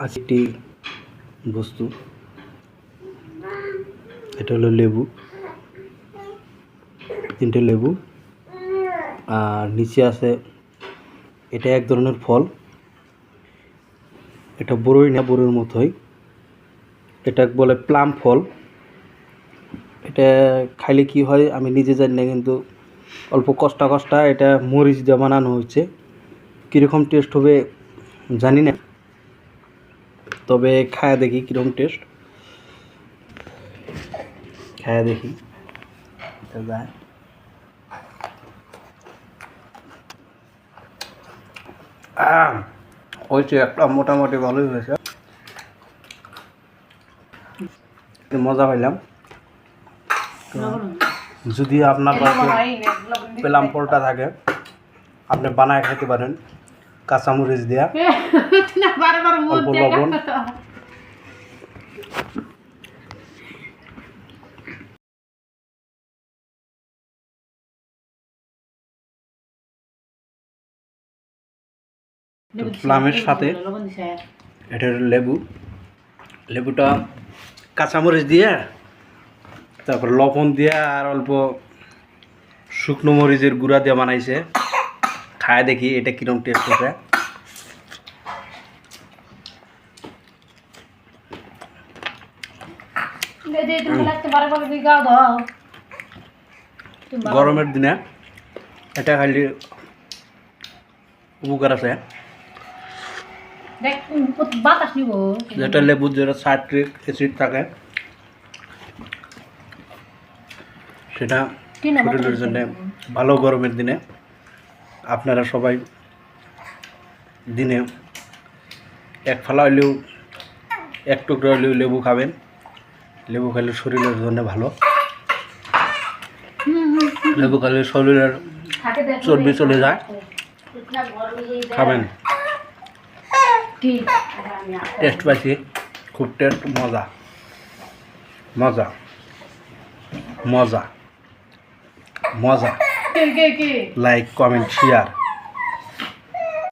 একটি বস্তু, এটা হলো লেবু, 3টে লেবু। আর নিচে আছে, এটা এক ধরনের ফল, এটা বড়ই না, বড়ির মতোই। এটা বলে প্লাম ফল। এটা খাইলে কি হয় আমি নিজে জানি না, কিন্তু অল্প কষ্টা এটা মরিচ দিয়ে বানানো হচ্ছে। কীরকম টেস্ট হবে জানি না, তবে খায়া দেখি কীরকম টেস্ট, খায়া দেখি। এটা যায় হয়েছে, একটা মোটামুটি ভালোই হয়েছে, মজা পাইলাম। যদি আপনার কাছে প্লাম ফলটা থাকে আপনি বানায় খেতে পারেন, কাঁচামরিচ দেওয়া, অল্প লবণ। প্লামের সাথে এটা লেবু, লেবুটা কাঁচামরিচ দিয়ে, তারপর লবণ দিয়ে আর অল্প শুকনো মরিচের গুঁড়া দিয়ে বানাইছে। খায় দেখি এটা কিরম টেস্ট হচ্ছে। গরমের দিনে এটা খাইলে উপকার আছে। যেটা লেবুর যেটা সাইট্রিক অ্যাসিড থাকে সেটা শরীরের জন্য ভালো। গরমের দিনে আপনারা সবাই দিনে এক ফালা হইলেও, এক টুকরা হইলেও লেবু খাবেন। লেবু খাইলে শরীরের জন্য ভালো। লেবু খাইলে শরীরের চর্বি চলে যায়। খাবেন, টেস্ট পাইছি, খুব টেস্ট, মজা মজা মজা মজা। Like, comment, share.